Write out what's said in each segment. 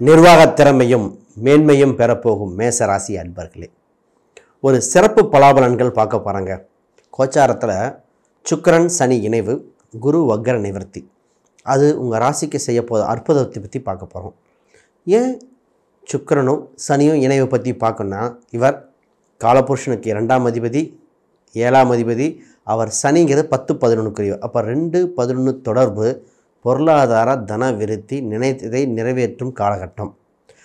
நிர்வாகத் திறமையும் மேன்மையும் பெறப்போகும் மேசராசி அன்பர்களே, ஒரு சிறப்பு பலாபலன்கள் பார்க்க போகிறாங்க. கோச்சாரத்தில் சுக்கிரன் சனி இணைவு, குரு வக்ர நிவர்த்தி, அது உங்கள் ராசிக்கு செய்ய போகிற அற்புதத்தை பற்றி பார்க்க போகிறோம். ஏன் சுக்கிரனும் சனியும் இணைவை பற்றி பார்க்கணுன்னா, இவர் காலபுருஷனுக்கு 2ஆம் அதிபதி, 7ஆம் அதிபதி. அவர் சனிங்கிறது 10-11 அப்போ 2-11 தொடர்பு பொருளாதார தன விருத்தி நினைத்ததை நிறைவேற்றும் காலகட்டம்.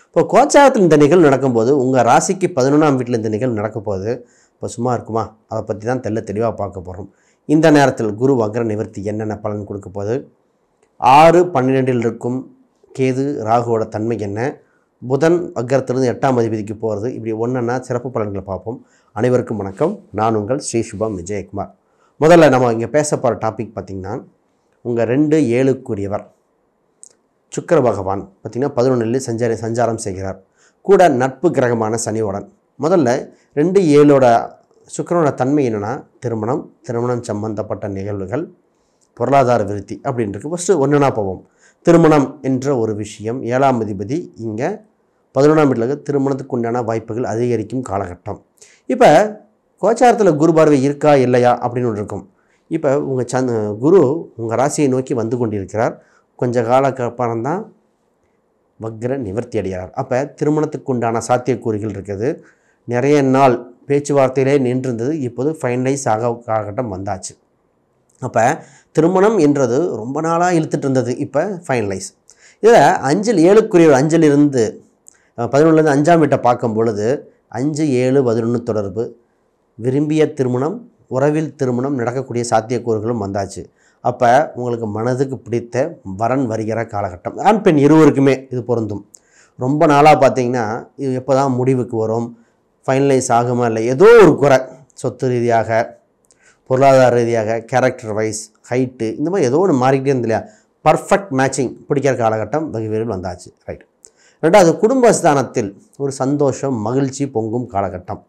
இப்போ கோச்சாரத்தில் இந்த நிகழ்வு நடக்கும்போது உங்கள் ராசிக்கு 11ஆம் வீட்டில் இந்த நிகழ்வு நடக்கும்போது இப்போ சும்மா இருக்குமா? அதை பற்றி தான் தெளிவாக பார்க்க போகிறோம். இந்த நேரத்தில் குரு வக்ர நிவர்த்தி என்னென்ன பலன் கொடுக்க போகுது, 6-12 இருக்கும் கேது ராகுவோட தன்மை என்ன, புதன் வக்ரத்திலிருந்து 8ஆம் அதிபதிக்கு போகிறது, இப்படி ஒன்றுன்னா சிறப்பு பலன்களை பார்ப்போம். அனைவருக்கும் வணக்கம். நான் உங்கள் ஸ்ரீ சுபம் விஜயகுமார். முதல்ல நம்ம இங்கே பேச போகிற டாபிக் பார்த்திங்கன்னா, உங்கள் 2-7க்குரியவர் சுக்கிர பகவான் பார்த்திங்கன்னா 11 சஞ்சாரம் செய்கிறார். கூட நட்பு கிரகமான சனியுடன். முதல்ல 2-7 சுக்கிரனோட தன்மை என்னென்னா, திருமணம் சம்பந்தப்பட்ட நிகழ்வுகள், பொருளாதார விருத்தி அப்படின்றது. ஃபஸ்ட்டு ஒன்றுனா போவோம். திருமணம் என்ற ஒரு விஷயம், 7ஆம் அதிபதி இங்கே 11ஆம் வீட்டில் திருமணத்துக்கு உண்டான வாய்ப்புகள் அதிகரிக்கும் காலகட்டம். இப்போ கோச்சாரத்தில் குரு பார்வை இருக்கா இல்லையா அப்படின்னு ஒன்று இருக்கும். இப்போ உங்கள் குரு உங்கள் ராசியை நோக்கி வந்து கொண்டிருக்கிறார். கொஞ்ச காலக்கப்புறம் தான் வக்ர நிவர்த்தி அடைகிறார். அப்போ திருமணத்துக்கு உண்டான சாத்தியக்கூறுகள் இருக்குது. நிறைய நாள் பேச்சுவார்த்தையிலே நின்றிருந்தது, இப்போது ஃபைனலைஸ் காலகட்டம் வந்தாச்சு. அப்போ திருமணம் என்றது ரொம்ப நாளாக இழுத்துட்டு இருந்தது, இப்போ ஃபைனலைஸ். இதில் 5-7க்குரிய 5லிருந்து 11லேருந்து 5ஆம் வீட்டை பார்க்கும் பொழுது 5-7-11 தொடர்பு, விரும்பிய திருமணம், உறவில் திருமணம் நடக்கக்கூடிய சாத்தியக்கூறுகளும் வந்தாச்சு. அப்போ உங்களுக்கு மனதுக்கு பிடித்த வரன் வருகிற காலகட்டம். ஆண் பெண் இருவருக்குமே இது பொருந்தும். ரொம்ப நாளாக பார்த்தீங்கன்னா இது எப்போ தான் முடிவுக்கு வரும், ஃபைனலைஸ் ஆகுமா இல்லை, ஏதோ ஒரு குறை, சொத்து ரீதியாக, பொருளாதார ரீதியாக, கேரக்டர் வைஸ், ஹைட்டு, இந்த மாதிரி ஏதோ ஒன்று மாறிக்கிட்டே இருந்து இல்லையா, பர்ஃபெக்ட் மேட்சிங் பிடிக்கிற காலகட்டம் வெகு விரைவில் வந்தாச்சு. ரைட். ரெண்டாவது, குடும்பஸ்தானத்தில் ஒரு சந்தோஷம் மகிழ்ச்சி பொங்கும் காலகட்டம்.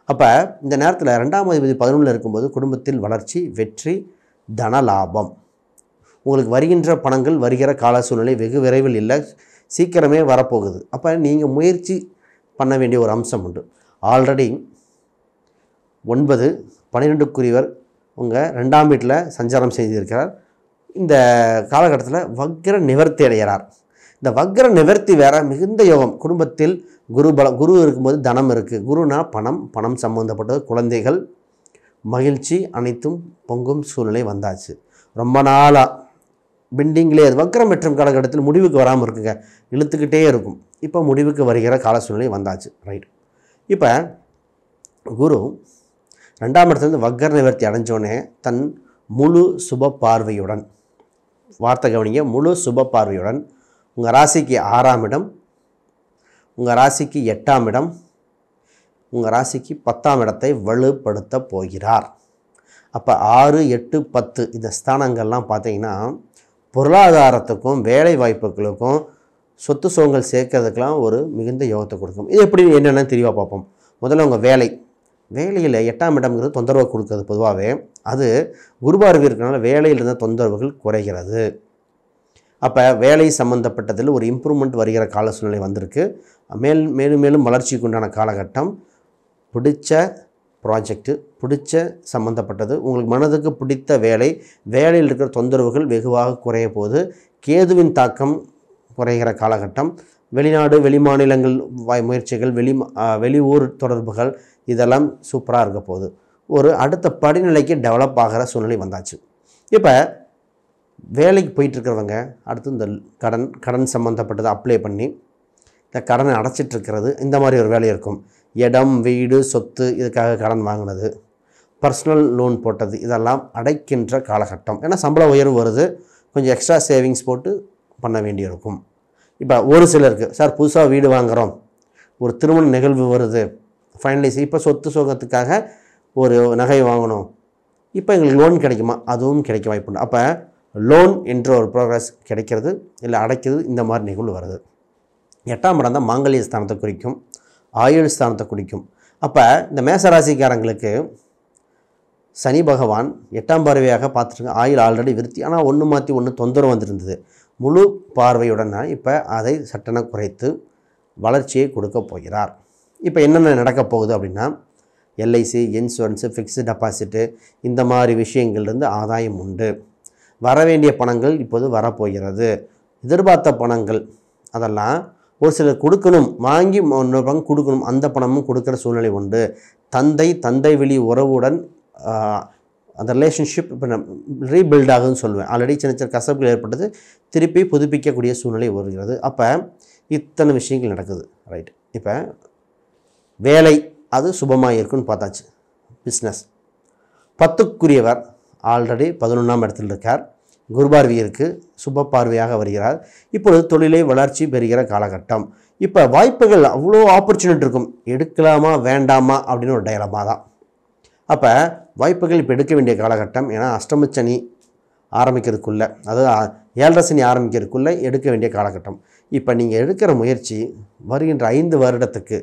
அப்போ இந்த நேரத்தில் 2ஆம் அதிபதி 11ல் இருக்கும்போது குடும்பத்தில் வளர்ச்சி, வெற்றி, தன லாபம். உங்களுக்கு வருகின்ற பணங்கள் வருகிற கால சூழ்நிலை வெகு விரைவில் இல்லை, சீக்கிரமே வரப்போகுது. அப்போ நீங்கள் முயற்சி பண்ண வேண்டிய ஒரு அம்சம் உண்டு. ஆல்ரெடி 9-12க்குரியவர் உங்கள் 2ஆம் வீட்டில் சஞ்சாரம் செய்திருக்கிறார். இந்த காலகட்டத்தில் வக்ர நிவர்த்தி அடைகிறார். இந்த வக்ர நிவர்த்தி வேற மிகுந்த யோகம். குடும்பத்தில் குரு இருக்கும்போது தனம் இருக்குது. குருனா பணம் சம்மந்தப்பட்டது, குழந்தைகள், மகிழ்ச்சி அனைத்தும் பொங்கும் சூழ்நிலை வந்தாச்சு. ரொம்ப நாளாக பெண்டிங்லேயே அது வக்ரம் பெற்றும் காலகட்டத்தில் முடிவுக்கு வராமல் இருக்குங்க, இழுத்துக்கிட்டே இருக்கும். இப்போ முடிவுக்கு வருகிற கால சூழ்நிலை வந்தாச்சு. ரைட். இப்போ குரு 2ஆம் இடத்துலேருந்து வக்ர நிவர்த்தி அடைஞ்சோடனே தன் முழு சுப பார்வையுடன், வார்த்தை கவனிங்க, முழு சுப பார்வையுடன் உங்கள் ராசிக்கு 6ஆம் இடம், உங்கள் ராசிக்கு 8ஆம் இடம், உங்கள் ராசிக்கு 10ஆம் இடத்தை வலுப்படுத்த போகிறார். அப்போ 6, 8, 10 இந்த ஸ்தானங்கள்லாம் பார்த்தீங்கன்னா பொருளாதாரத்துக்கும் வேலை வாய்ப்புகளுக்கும் சொத்து சுகங்கள் சேர்க்கறதுக்கெலாம் ஒரு மிகுந்த யோகத்தை கொடுக்கும். இது எப்படி என்னென்னு தெளிவாக பார்ப்போம். முதல்ல உங்கள் வேலையில் 8ஆம் இடம்ங்கிறது தொந்தரவு கொடுக்குறது. பொதுவாகவே அது குருபார்வை இருக்கிறனால வேலையில் இருந்த தொந்தரவுகள் குறைகிறது. அப்போ வேலை சம்மந்தப்பட்டதில் ஒரு இம்ப்ரூவ்மெண்ட் வருகிற கால சூழ்நிலை வந்திருக்கு. மேலும் வளர்ச்சிக்கு உண்டான காலகட்டம். பிடிச்ச ப்ராஜெக்டு, பிடிச்ச சம்மந்தப்பட்டது, உங்களுக்கு மனதுக்கு பிடித்த வேலையில் இருக்கிற தொந்தரவுகள் வெகுவாக குறைய போது. கேதுவின் தாக்கம் குறைகிற காலகட்டம். வெளிநாடு வெளிமாநிலங்கள் முயற்சிகள், வெளியூர் தொடர்புகள், இதெல்லாம் சூப்பராக இருக்க போகுது. ஒரு அடுத்த படிநிலைக்கு டெவலப் ஆகிற சூழ்நிலை வந்தாச்சு. இப்போ வேலைக்கு போயிட்டுருக்கிறவங்க அடுத்து இந்த கடன் சம்மந்தப்பட்டதை அப்ளை பண்ணி இந்த கடனை அடைச்சிட்ருக்கிறது, இந்த மாதிரி ஒரு வேலை இருக்கும். இடம், வீடு, சொத்து, இதுக்காக கடன் வாங்கினது, பர்சனல் லோன் போட்டது, இதெல்லாம் அடைக்கின்ற காலகட்டம். ஏன்னா சம்பள உயர்வு வருது, கொஞ்சம் எக்ஸ்ட்ரா சேவிங்ஸ் போட்டு பண்ண வேண்டியிருக்கும். இப்போ ஒரு சிலருக்கு, சார் புதுசாக வீடு வாங்குகிறோம், ஒரு திருமண நிகழ்வு வருது, ஃபைனலைஸ், இப்போ சொத்து சுகத்துக்காக ஒரு நகை வாங்கணும், இப்போ எங்களுக்கு லோன் கிடைக்குமா? அதுவும் கிடைக்க வாய்ப்புண்டு. அப்போ லோன் என்ற ஒரு ப்ரோக்ரஸ் கிடைக்கிறது, இல்லை அடைக்கிறது, இந்த மாதிரி நிகழ்வு வருது. 8ஆம் இடம் தான் மாங்கல்ய ஸ்தானத்தை குறிக்கும், ஆயுள் ஸ்தானத்தை குறிக்கும். அப்போ இந்த மேசராசிக்காரங்களுக்கு சனி பகவான் 8ஆம் பார்வையாக பார்த்துருங்க. ஆயுள் ஆல்ரெடி விருத்தி, ஆனால் ஒன்று மாற்றி ஒன்று தொந்தரவு வந்துருந்தது. முழு பார்வையுடன் இப்போ அதை சட்டென குறைத்து வளர்ச்சியை கொடுக்க போகிறார். இப்போ என்னென்ன நடக்க போகுது அப்படின்னா, எல்ஐசி, இன்சூரன்ஸு, ஃபிக்ஸ்டு டெபாசிட்டு இந்த மாதிரி விஷயங்கள்லேருந்து ஆதாயம் உண்டு. வரவேண்டிய பணங்கள் இப்போது வரப்போகிறது. எதிர்பார்த்த பணங்கள் அதெல்லாம் ஒரு சிலர் கொடுக்கணும், வாங்கி இன்னொரு பங்கு கொடுக்கணும், அந்த பணமும் கொடுக்குற சூழ்நிலை உண்டு. தந்தை வழி உறவுடன் அந்த ரிலேஷன்ஷிப் இப்போ ரீபில்ட் ஆகுதுன்னு சொல்லுவேன். ஆல்ரெடி சின்ன சின்ன கசப்புகள் ஏற்பட்டது, திருப்பி புதுப்பிக்கக்கூடிய சூழ்நிலை வருகிறது. அப்போ இத்தனை விஷயங்கள் நடக்குது. ரைட். இப்போ வேலை அது சுபமாக இருக்குன்னு பார்த்தாச்சு. பிஸ்னஸ் 10க்குரியவர் ஆல்ரெடி 11ஆம் இடத்தில் இருக்கார். குரு பார்வை இருக்குது, சுப பார்வையாக வருகிறார். இப்பொழுது தொழிலை வளர்ச்சி பெறுகிற காலகட்டம். இப்போ வாய்ப்புகள் அவ்வளோ ஆப்பர்ச்சுனிட்டி இருக்கும். எடுக்கலாமா வேண்டாமா அப்படின்னு ஒரு டயலமா தான். அப்போ வாய்ப்புகள் இப்போ எடுக்க வேண்டிய காலகட்டம். ஏன்னா அஷ்டமச்சனி ஆரம்பிக்கிறதுக்குள்ளே, அதாவது 7.5 சனி ஆரம்பிக்கிறதுக்குள்ளே எடுக்க வேண்டிய காலகட்டம். இப்போ நீங்கள் எடுக்கிற முயற்சி வருகின்ற 5 வருடத்துக்கு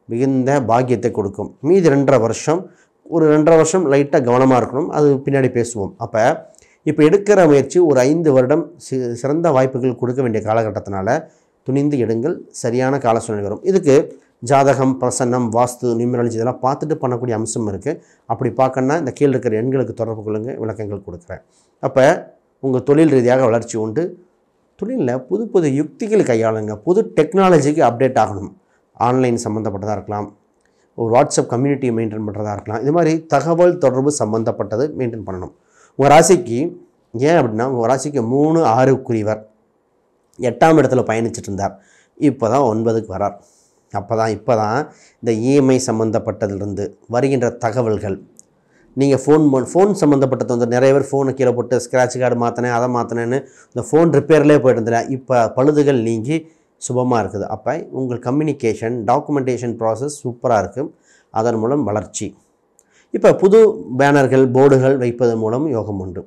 மிகுந்த பாக்கியத்தை கொடுக்கும். மீதி 2.5 வருஷம், ஒரு 2.5 வருஷம் லைட்டாக கவனமாக இருக்கணும், அது பின்னாடி பேசுவோம். அப்போ இப்போ எடுக்கிற முயற்சி ஒரு 5 வருடம் சிறந்த வாய்ப்புகள் கொடுக்க வேண்டிய காலகட்டத்தினால துணிந்து எடுங்கள். சரியான கால சூழ்நிலை வரும். இதுக்கு ஜாதகம், பிரசன்னம், வாஸ்து, நியூமராலஜி இதெல்லாம் பார்த்துட்டு பண்ணக்கூடிய அம்சம் இருக்குது. அப்படி பார்க்கணுன்னா இந்த கீழே இருக்கிற எண்களுக்கு தொடர்பு கொள்ளுங்க, விளக்கங்கள் கொடுக்குறேன். அப்போ உங்கள் தொழில் ரீதியாக வளர்ச்சி உண்டு. தொழிலில் புது புது யுக்திகள் கையாளுங்க. புது டெக்னாலஜிக்கு அப்டேட் ஆகணும். ஆன்லைன் சம்மந்தப்பட்டதாக இருக்கலாம், ஒரு வாட்ஸ்அப் கம்யூனிட்டியை மெயின்டைன் பண்ணுறதா இருக்கலாம். இது மாதிரி தகவல் தொடர்பு சம்மந்தப்பட்டது மெயின்டைன் பண்ணணும். உங்கள் ராசிக்கு ஏன் அப்படின்னா, உங்கள் ராசிக்கு 3, 6க்குரியவர் 8ஆம் இடத்துல பயணிச்சுட்டு இருந்தார். இப்போ தான் 9க்கு வரார். இப்போ தான் இந்த இஎம்ஐ சம்மந்தப்பட்டதுலேருந்து வருகின்ற தகவல்கள், நீங்கள் ஃபோன் சம்மந்தப்பட்டது வந்து நிறைய பேர் ஃபோனை கீழே போட்டு ஸ்க்ராட்ச் கார்டு மாற்றினேன், அதை மாற்றினேன்னு இந்த ஃபோன் ரிப்பேர்லேயே போய்ட்டு இருந்தேன். இப்போ பழுதுகள் நீங்கி சுபமாக இருக்குது. அப்போ உங்கள் கம்யூனிகேஷன், டாக்குமெண்டேஷன் ப்ராசஸ் சூப்பராக இருக்குது. அதன் மூலம் வளர்ச்சி. இப்போ புது பேனர்கள், போர்டுகள் வைப்பது மூலம் யோகம் உண்டு.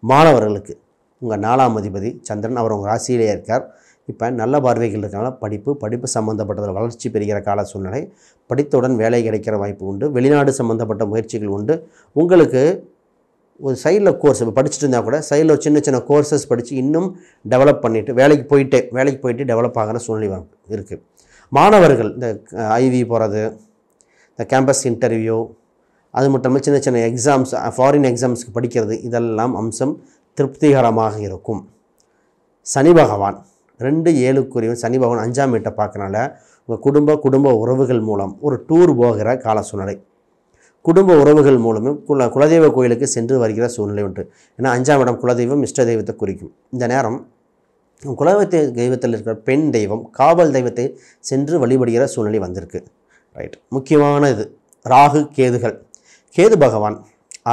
மாணவர்களுக்கு உங்கள் 4ஆம் அதிபதி சந்திரன், அவர் உங்கள் ராசியிலே இருக்கார். இப்போ நல்ல பார்வைகள் இருக்கனால படிப்பு சம்மந்தப்பட்டதில் வளர்ச்சி பெறுகிற கால சூழ்நிலை. படித்தவுடன் வேலை கிடைக்கிற வாய்ப்பு உண்டு. வெளிநாடு சம்மந்தப்பட்ட முயற்சிகள் உண்டு. உங்களுக்கு ஒரு சைடில் கோர்ஸ் இப்போ படிச்சுட்டு இருந்தால் கூட சைடில் சின்ன சின்ன கோர்சஸ் படித்து இன்னும் டெவலப் பண்ணிவிட்டு வேலைக்கு போயிட்டு டெவலப் ஆகிற சூழ்நிலை இருக்குது. மாணவர்கள் இந்த ஐவி போகிறது, இந்த கேம்பஸ் இன்டர்வியூ, அது மட்டும் இல்லாமல் சின்ன சின்ன எக்ஸாம்ஸ், ஃபாரின் எக்ஸாம்ஸ்க்கு படிக்கிறது, இதெல்லாம் அம்சம் திருப்திகரமாக இருக்கும். சனி பகவான் 2, 7க்குரியவன் சனி பகவான் 5ஆம் வீட்டை பார்க்கறனால உங்கள் குடும்ப உறவுகள் மூலம் ஒரு டூர் போகிற கால சூழ்நிலை. குடும்ப உறவுகள் மூலமும் குலதெய்வ கோயிலுக்கு சென்று வருகிற சூழ்நிலை உண்டு. ஏன்னா 5ஆம் இடம் குலதெய்வம், இஷ்ட தெய்வத்தை குறிக்கும். இந்த நேரம் குலதெய்வ தெய்வத்தில் இருக்கிற பெண் தெய்வம், காவல் தெய்வத்தை சென்று வழிபடுகிற சூழ்நிலை வந்திருக்கு. ரைட். முக்கியமான இது ராகு கேதுகள். கேது பகவான்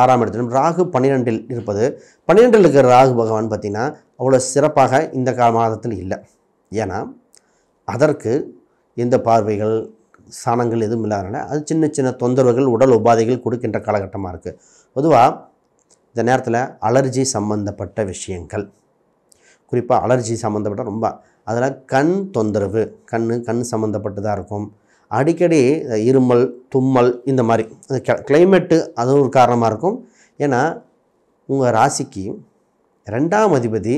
6ஆம் இடத்திலும், ராகு 12இல் இருப்பது. 12இல் இருக்கிற ராகு பகவான் பார்த்திங்கன்னா அவ்வளோ சிறப்பாக இந்த மாதத்தில் இல்லை. ஏன்னா அதற்கு எந்த பார்வைகள், சாணங்கள் எதுவும் இல்லாதனால அது சின்ன சின்ன தொந்தரவுகள், உடல் உபாதைகள் கொடுக்கின்ற காலகட்டமாக இருக்குது. பொதுவாக இந்த நேரத்தில் அலர்ஜி சம்மந்தப்பட்ட விஷயங்கள், குறிப்பாக அலர்ஜி சம்மந்தப்பட்ட ரொம்ப அதில் கண் தொந்தரவு, கண் சம்மந்தப்பட்டதாக இருக்கும். அடிக்கடி இருமல், தும்மல், இந்த மாதிரி கிளைமேட்டு அதுவும் ஒரு காரணமாக இருக்கும். ஏன்னா உங்கள் ராசிக்கு 2ஆம் அதிபதி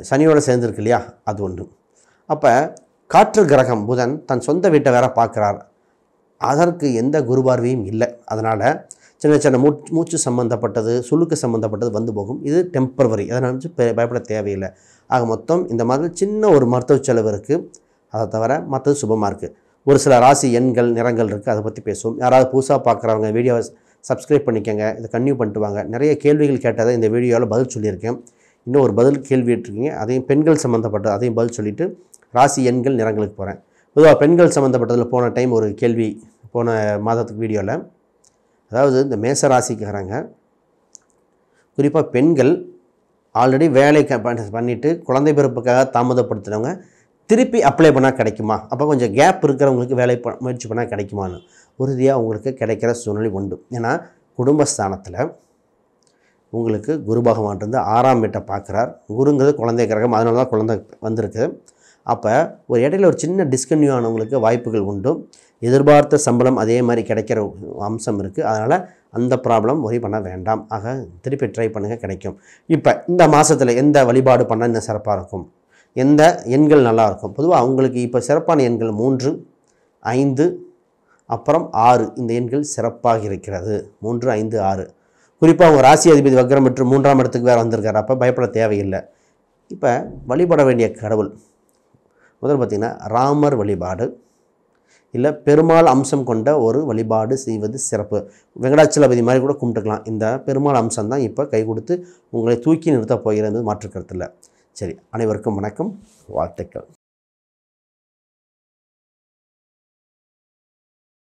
சனியோடு சேர்ந்துருக்கு இல்லையா, அது ஒன்று. அப்போ காற்று கிரகம் புதன் தன் சொந்த வீட்டை வேற பார்க்குறார். அதற்கு எந்த குருபார்வையும் இல்லை. அதனால் சின்ன சின்ன மூச்சு சம்மந்தப்பட்டது, சுளுக்கு சம்மந்தப்பட்டது வந்து போகும். இது டெம்பரவரி, அதை நினச்சி பயப்பட தேவையில்லை. ஆக மொத்தம் இந்த மாதிரி சின்ன ஒரு மருத்துவ செலவு இருக்குது. அதை தவிர மற்றது சுபமாக இருக்குது. ஒரு சில ராசி எண்கள், நிறங்கள் இருக்குது, அதை பற்றி பேசுவோம். யாராவது புதுசாக பார்க்குறவங்க வீடியோவை சப்ஸ்கிரைப் பண்ணிக்கோங்க, இதை கன்டினியூ பண்ணிட்டு வாங்க. நிறைய கேள்விகள் கேட்டதை இந்த வீடியோவில் பதில் சொல்லியிருக்கேன். இன்னும் ஒரு பதில் கேள்வி இருக்கீங்க, அதையும் பெண்கள் சம்மந்தப்பட்டது, அதையும் பதில் சொல்லிவிட்டு ராசி எண்கள், நிறங்களுக்கு போகிறேன். பொதுவாக பெண்கள் சம்மந்தப்பட்டதில் போன டைம் ஒரு கேள்வி, போன மாதத்துக்கு வீடியோவில், அதாவது இந்த மேச ராசிக்காரங்க, குறிப்பாக பெண்கள் ஆல்ரெடி வேலை பண்ணிவிட்டு குழந்தை பிறப்புக்காக தாமதப்படுத்துகிறவங்க திருப்பி அப்ளை பண்ணால் கிடைக்குமா, அப்போ கொஞ்சம் கேப் இருக்கிறவங்களுக்கு வேலை முயற்சி பண்ணால் கிடைக்குமான்னு உறுதியாக உங்களுக்கு கிடைக்கிற சூழ்நிலை உண்டு. ஏன்னா குடும்பஸ்தானத்தில் உங்களுக்கு குரு பகவான் இருந்து 6ஆம் வீட்டை பார்க்குறார். குருங்கிறது குழந்தை கிரகம், அதனால தான் குழந்தை வந்திருக்கு. அப்போ ஒரு இடையில ஒரு சின்ன டிஸ்கன்யூ ஆனவங்களுக்கு வாய்ப்புகள் உண்டு. எதிர்பார்த்த சம்பளம் அதே மாதிரி கிடைக்கிற அம்சம் இருக்குது. அதனால் அந்த ப்ராப்ளம் ஒரி பண்ண வேண்டாம். ஆக திருப்பி ட்ரை பண்ணுங்கள், கிடைக்கும். இப்போ இந்த மாதத்தில் எந்த வழிபாடு பண்ணால் இன்னும் சிறப்பாக இருக்கும், எந்த எண்கள் நல்லாயிருக்கும்? பொதுவாக அவங்களுக்கு இப்போ சிறப்பான எண்கள் 3, 5, அப்புறம் 6 இந்த எண்கள் சிறப்பாக இருக்கிறது. 3, 5, 6. குறிப்பாக அவங்க ராசி அதிபதி வக்ரம் பெற்று 3ஆம் இடத்துக்கு வேறு வந்திருக்காரு. அப்போ பயப்பட தேவையில்லை. இப்போ வழிபட வேண்டிய கடவுள் முதல்ல பார்த்திங்கன்னா ராமர் வழிபாடு, இல்லை பெருமாள் அம்சம் கொண்ட ஒரு வழிபாடு செய்வது சிறப்பு. வெங்கடாச்சலபதி மாதிரி கூட கும்பிட்டுக்கலாம். இந்த பெருமாள் அம்சம் தான் இப்போ கை கொடுத்து உங்களை தூக்கி நிறுத்தப் போகிறது, மாற்று கருத்தில். சரி, அனைவருக்கும் வணக்கம், வாழ்த்துக்கள்.